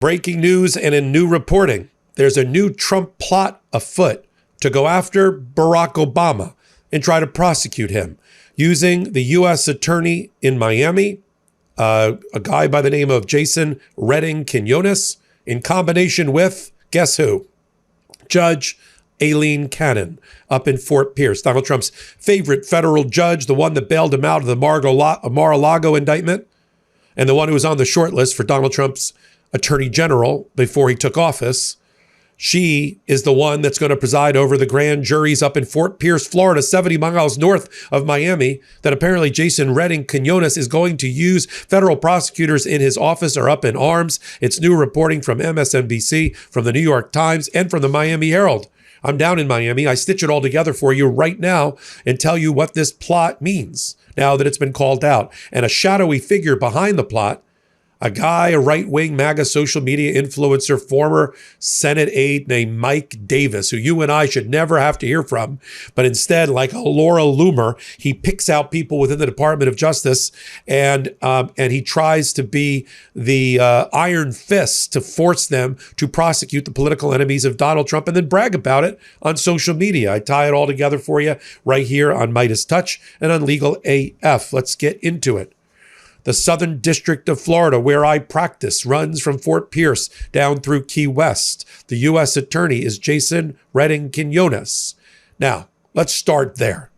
Breaking news and in new reporting, there's a new Trump plot afoot to go after Barack Obama and try to prosecute him using the U.S. attorney in Miami, a guy by the name of Jason Redding Quinones, in combination with, guess who? Judge Aileen Cannon up in Fort Pierce, Donald Trump's favorite federal judge, the one that bailed him out of the Mar-a-Lago indictment, and the one who was on the short list for Donald Trump's attorney general before he took office. She is the one that's going to preside over the grand juries up in Fort Pierce, Florida, 70 miles north of Miami, that apparently Jason Redding Quinones is going to use. Federal prosecutors in his office are up in arms. It's new reporting from MSNBC, from the New York Times, and from the Miami Herald. I'm down in Miami. I stitch it all together for you right now and tell you what this plot means now that it's been called out. And a shadowy figure behind the plot, a guy, a right-wing MAGA social media influencer, former Senate aide named Mike Davis, who you and I should never have to hear from, but instead, like a Laura Loomer, he picks out people within the Department of Justice and he tries to be the iron fist to force them to prosecute the political enemies of Donald Trump and then brag about it on social media. I tie it all together for you right here on MeidasTouch and on Legal AF. Let's get into it. The Southern District of Florida, where I practice, runs from Fort Pierce down through Key West. The U.S. attorney is Jason Redding Quinones. Now, let's start there.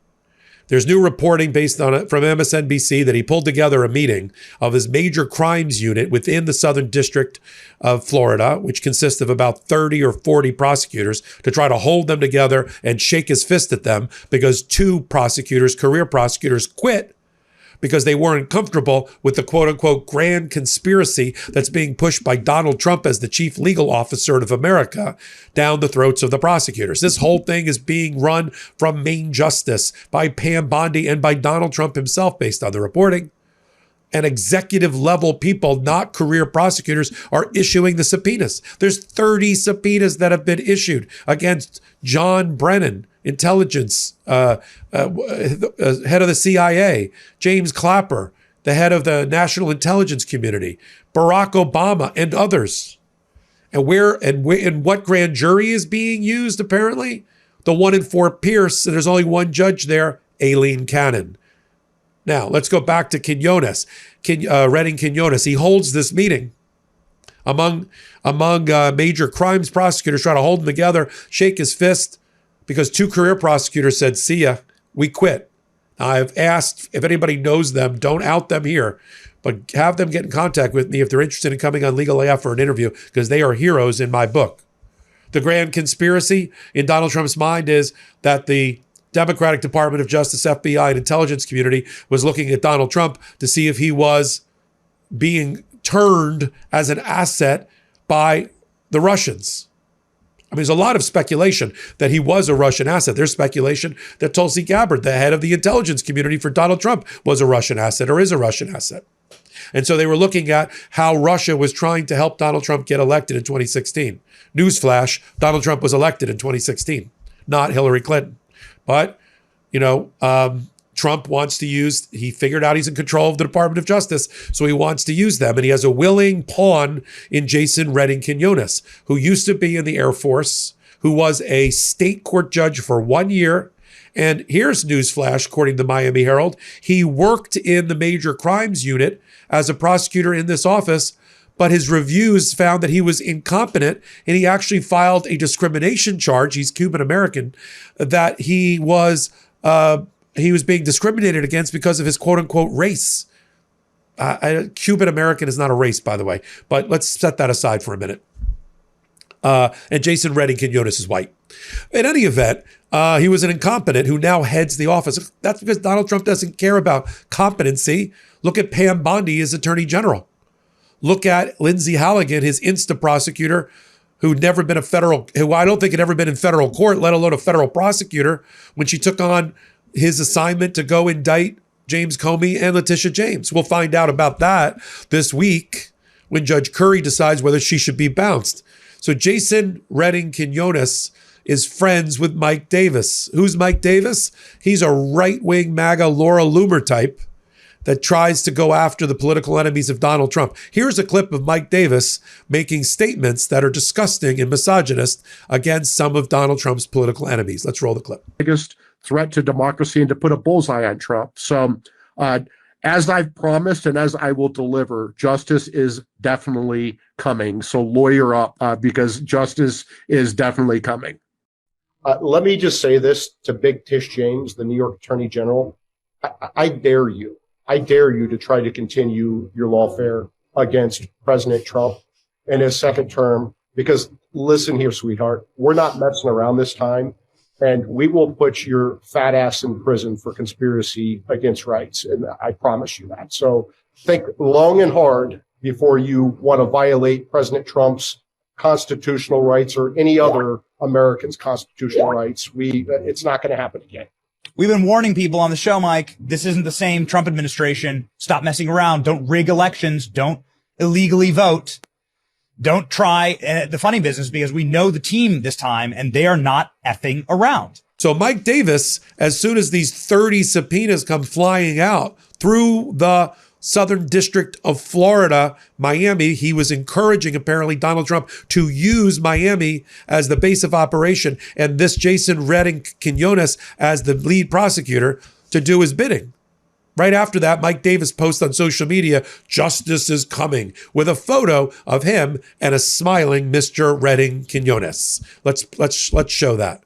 There's new reporting based on it from MSNBC that he pulled together a meeting of his major crimes unit within the Southern District of Florida, which consists of about 30 or 40 prosecutors, to try to hold them together and shake his fist at them because two prosecutors, career prosecutors, quit because they weren't comfortable with the quote-unquote grand conspiracy that's being pushed by Donald Trump as the chief legal officer of America down the throats of the prosecutors. This whole thing is being run from Main Justice by Pam Bondi and by Donald Trump himself, based on the reporting. And executive level people, not career prosecutors, are issuing the subpoenas. There's 30 subpoenas that have been issued against John Brennan, intelligence, head of the CIA, James Clapper, the head of the National Intelligence Community, Barack Obama, and others. And what grand jury is being used, apparently? The one in Fort Pierce, and there's only one judge there, Aileen Cannon. Now, let's go back to Quinones, Redding Quinones. He holds this meeting among major crimes prosecutors, trying to hold him together, shake his fist, because two career prosecutors said, see ya, we quit. Now, I've asked if anybody knows them, don't out them here, but have them get in contact with me if they're interested in coming on Legal AF for an interview, because they are heroes in my book. The grand conspiracy in Donald Trump's mind is that the Democratic Department of Justice, FBI, and intelligence community was looking at Donald Trump to see if he was being turned as an asset by the Russians. I mean, there's a lot of speculation that he was a Russian asset. There's speculation that Tulsi Gabbard, the head of the intelligence community for Donald Trump, was a Russian asset or is a Russian asset. And so they were looking at how Russia was trying to help Donald Trump get elected in 2016. Newsflash, Donald Trump was elected in 2016, not Hillary Clinton. But, Trump wants to he figured out he's in control of the Department of Justice, so he wants to use them. And he has a willing pawn in Jason Redding Quinones, who used to be in the Air Force, who was a state court judge for 1 year. And here's newsflash, according to the Miami Herald, he worked in the major crimes unit as a prosecutor in this office, but his reviews found that he was incompetent, and he actually filed a discrimination charge. He's Cuban-American, that he was being discriminated against because of his quote-unquote race. Cuban-American is not a race, by the way, but let's set that aside for a minute. And Jason Redding Quinones is white. In any event, he was an incompetent who now heads the office. That's because Donald Trump doesn't care about competency. Look at Pam Bondi as Attorney General. Look at Lindsey Halligan, his Insta prosecutor, who I don't think had ever been in federal court, let alone a federal prosecutor, when she took on his assignment to go indict James Comey and Letitia James. We'll find out about that this week when Judge Curry decides whether she should be bounced. So Jason Redding Quinones is friends with Mike Davis. Who's Mike Davis? He's a right-wing MAGA Laura Loomer type that tries to go after the political enemies of Donald Trump. Here's a clip of Mike Davis making statements that are disgusting and misogynist against some of Donald Trump's political enemies. Let's roll the clip. Biggest threat to democracy and to put a bullseye on Trump. So as I've promised and as I will deliver, justice is definitely coming. So lawyer up because justice is definitely coming. Let me just say this to Big Tish James, the New York Attorney General. I dare you. I dare you to try to continue your lawfare against President Trump in his second term, because listen here, sweetheart, we're not messing around this time, and we will put your fat ass in prison for conspiracy against rights. And I promise you that. So think long and hard before you want to violate President Trump's constitutional rights or any other American's constitutional rights. It's not going to happen again. We've been warning people on the show, Mike, this isn't the same Trump administration. Stop messing around. Don't rig elections. Don't illegally vote. Don't try the funny business, because we know the team this time and they are not effing around. So Mike Davis, as soon as these 30 subpoenas come flying out through the Southern District of Florida, Miami, he was encouraging apparently Donald Trump to use Miami as the base of operation and this Jason Redding Quinones as the lead prosecutor to do his bidding. Right after that, Mike Davis posts on social media, "Justice is coming," with a photo of him and a smiling Mr. Redding Quinones. Let's show that.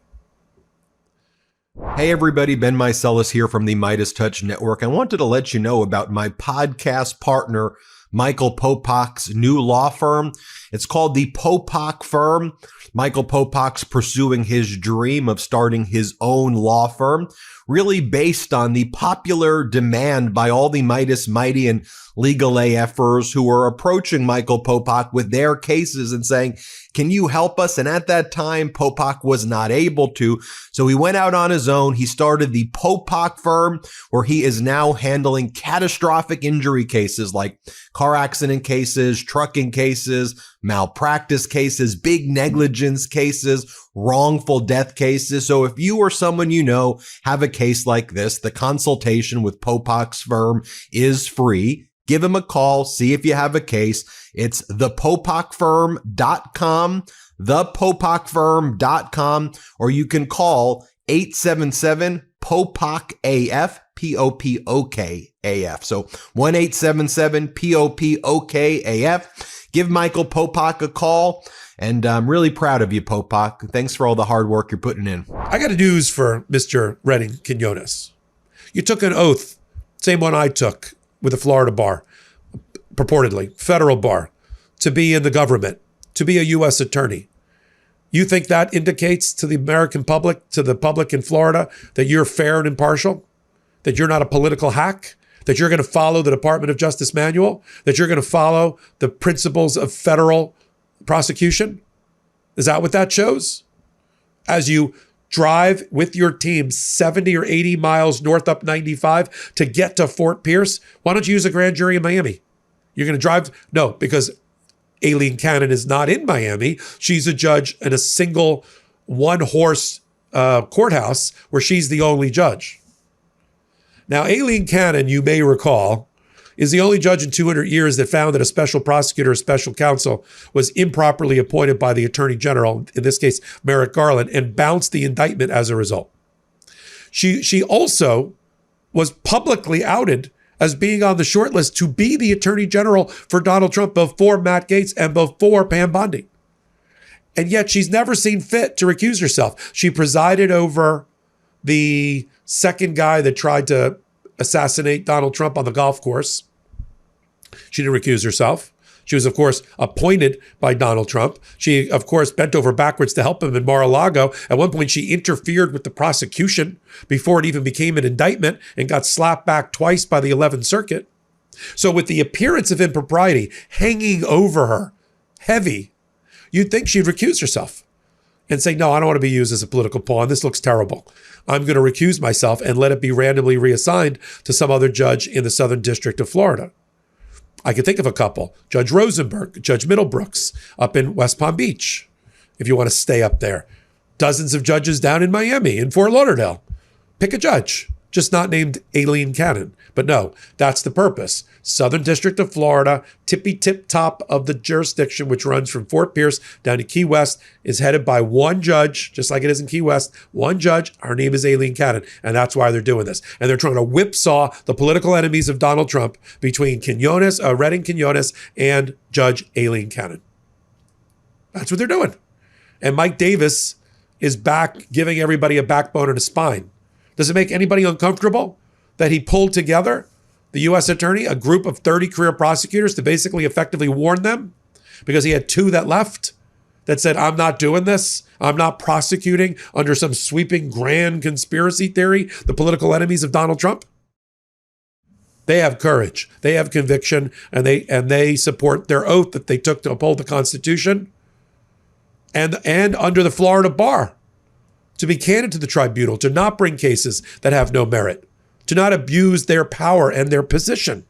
Hey everybody, Ben Meiselas here from the MeidasTouch Network. I wanted to let you know about my podcast partner, Michael Popak's new law firm. It's called the Popak Firm. Michael Popak's pursuing his dream of starting his own law firm, really based on the popular demand by all the Meidas Mighty and legal AFers who are approaching Michael Popak with their cases and saying, "Can you help us?" And at that time, Popak was not able to. So he went out on his own. He started the Popak Firm, where he is now handling catastrophic injury cases like car accident cases, trucking cases, malpractice cases, big negligence cases, wrongful death cases. So if you or someone you know have a case like this, the consultation with Popak's firm is free. Give him a call. See if you have a case. It's thepopakfirm.com, thepopakfirm.com, or you can call 877-POPOK-AF, P-O-P-O-K-A-F. So 1-877-POPOK-AF. Give Michael Popak a call. And I'm really proud of you, Popak. Thanks for all the hard work you're putting in. I got news for Mr. Redding Quinones. You took an oath, same one I took, with a Florida bar, purportedly, federal bar, to be in the government, to be a U.S. attorney. You think that indicates to the American public, to the public in Florida, that you're fair and impartial? That you're not a political hack? That you're going to follow the Department of Justice manual? That you're going to follow the principles of federal prosecution? Is that what that shows? As you drive with your team 70 or 80 miles north up 95 to get to Fort Pierce, why don't you use a grand jury in Miami? You're going to drive? No, because Aileen Cannon is not in Miami. She's a judge in a single one-horse courthouse where she's the only judge. Now, Aileen Cannon, you may recall, is the only judge in 200 years that found that a special prosecutor or special counsel was improperly appointed by the Attorney General, in this case, Merrick Garland, and bounced the indictment as a result. She also was publicly outed as being on the short list to be the Attorney General for Donald Trump before Matt Gaetz and before Pam Bondi. And yet she's never seen fit to recuse herself. She presided over the second guy that tried to assassinate Donald Trump on the golf course. She didn't recuse herself. She was, of course, appointed by Donald Trump. She, of course, bent over backwards to help him in Mar-a-Lago. At one point, she interfered with the prosecution before it even became an indictment and got slapped back twice by the 11th Circuit. So with the appearance of impropriety hanging over her, heavy, you'd think she'd recuse herself and say, "No, I don't want to be used as a political pawn. This looks terrible. I'm going to recuse myself and let it be randomly reassigned to some other judge in the Southern District of Florida." I could think of a couple. Judge Rosenberg, Judge Middlebrooks up in West Palm Beach, if you want to stay up there. Dozens of judges down in Miami, in Fort Lauderdale. Pick a judge just not named Aileen Cannon. But no, that's the purpose. Southern District of Florida, tippy-tip top of the jurisdiction, which runs from Fort Pierce down to Key West, is headed by one judge, just like it is in Key West. One judge, her name is Aileen Cannon, and that's why they're doing this. And they're trying to whipsaw the political enemies of Donald Trump between Redding Quinones and Judge Aileen Cannon. That's what they're doing. And Mike Davis is back giving everybody a backbone and a spine. Does it make anybody uncomfortable that he pulled together the U.S. attorney, a group of 30 career prosecutors, to basically effectively warn them? Because he had 2 that left that said, I'm not doing this. I'm not prosecuting under some sweeping grand conspiracy theory, the political enemies of Donald Trump. They have courage. They have conviction, and they support their oath that they took to uphold the Constitution and under the Florida bar, to be candid to the tribunal, to not bring cases that have no merit, to not abuse their power and their position.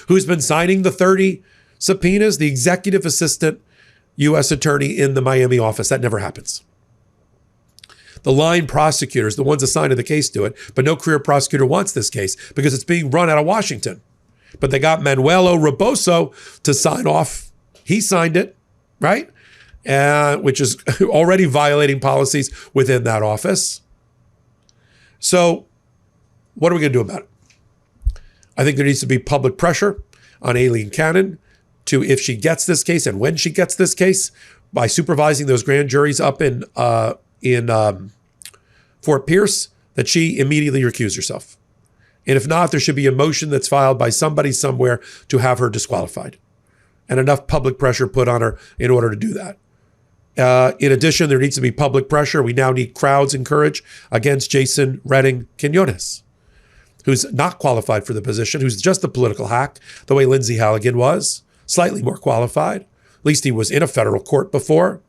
Who's been signing the 30 subpoenas? The executive assistant U.S. attorney in the Miami office. That never happens. The line prosecutors, the ones assigned to the case, do it, but no career prosecutor wants this case because it's being run out of Washington. But they got Manuelo Rebozo to sign off. He signed it, right? Which is already violating policies within that office. So what are we going to do about it? I think there needs to be public pressure on Aileen Cannon to, if she gets this case and when she gets this case, by supervising those grand juries up in Fort Pierce, that she immediately recuse herself. And if not, there should be a motion that's filed by somebody somewhere to have her disqualified, and enough public pressure put on her in order to do that. In addition, there needs to be public pressure. We now need crowds and courage against Jason Redding Quinones, who's not qualified for the position, who's just a political hack, the way Lindsey Halligan was, slightly more qualified. At least he was in a federal court before,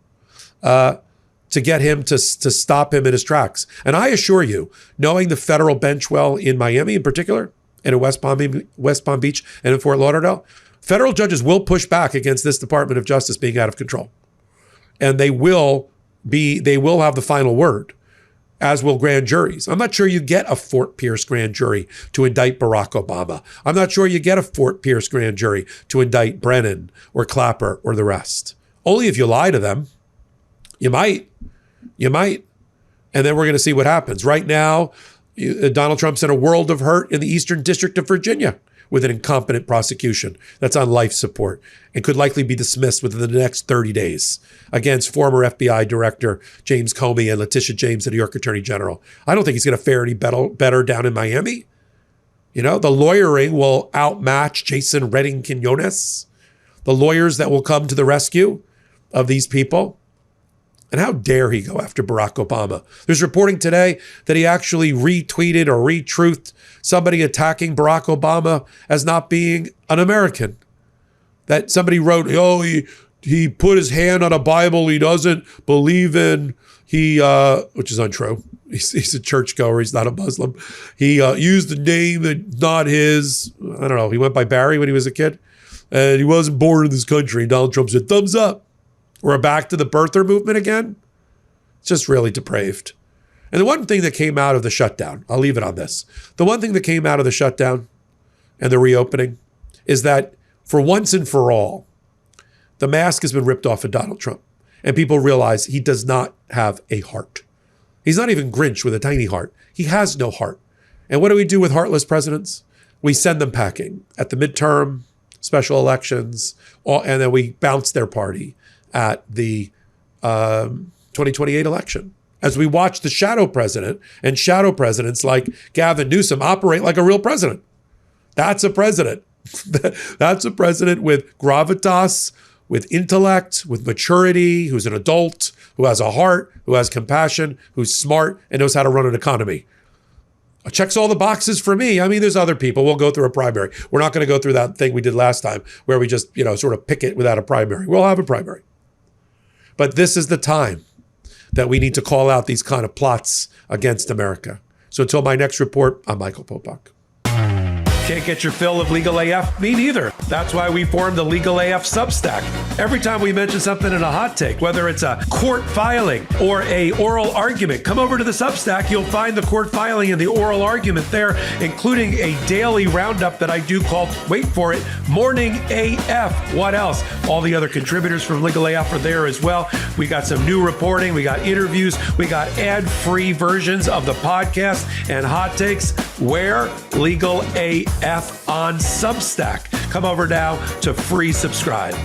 to get him to stop him in his tracks. And I assure you, knowing the federal bench well in Miami in particular, and in West Palm Beach and in Fort Lauderdale, federal judges will push back against this Department of Justice being out of control. And they will have the final word, as will grand juries. I'm not sure you get a Fort Pierce grand jury to indict Barack Obama. I'm not sure you get a Fort Pierce grand jury to indict Brennan or Clapper or the rest. Only if you lie to them. You might. And then we're going to see what happens. Right now, Donald Trump's in a world of hurt in the Eastern District of Virginia with an incompetent prosecution that's on life support and could likely be dismissed within the next 30 days against former FBI Director James Comey and Letitia James, the New York Attorney General. I don't think he's going to fare any better down in Miami. You know, the lawyering will outmatch Jason Redding Quinones, the lawyers that will come to the rescue of these people. And how dare he go after Barack Obama? There's reporting today that he actually retweeted or retruthed somebody attacking Barack Obama as not being an American. That somebody wrote, oh, he put his hand on a Bible he doesn't believe in. Which is untrue. He's a churchgoer. He's not a Muslim. He used the name that's not his. I don't know. He went by Barry when he was a kid. And he wasn't born in this country. And Donald Trump said, thumbs up. We're back to the birther movement again. It's just really depraved. And the one thing that came out of the shutdown, I'll leave it on this. The one thing that came out of the shutdown and the reopening is that for once and for all, the mask has been ripped off of Donald Trump. And people realize he does not have a heart. He's not even Grinch with a tiny heart. He has no heart. And what do we do with heartless presidents? We send them packing at the midterm, special elections, and then we bounce their party at the 2028 election. As we watch the shadow president and shadow presidents like Gavin Newsom operate like a real president. That's a president. That's a president with gravitas, with intellect, with maturity, who's an adult, who has a heart, who has compassion, who's smart, and knows how to run an economy. Checks all the boxes for me. I mean, there's other people. We'll go through a primary. We're not going to go through that thing we did last time where we just, sort of pick it without a primary. We'll have a primary. But this is the time that we need to call out these kind of plots against America. So until my next report, I'm Michael Popak. Can't get your fill of Legal AF? Me neither. That's why we formed the Legal AF Substack. Every time we mention something in a hot take, whether it's a court filing or a oral argument, come over to the Substack. You'll find the court filing and the oral argument there, including a daily roundup that I do called, wait for it, Morning AF. What else? All the other contributors from Legal AF are there as well. We got some new reporting. We got interviews. We got ad-free versions of the podcast and hot takes. Where? Legal AF on Substack. Come over now to free subscribe.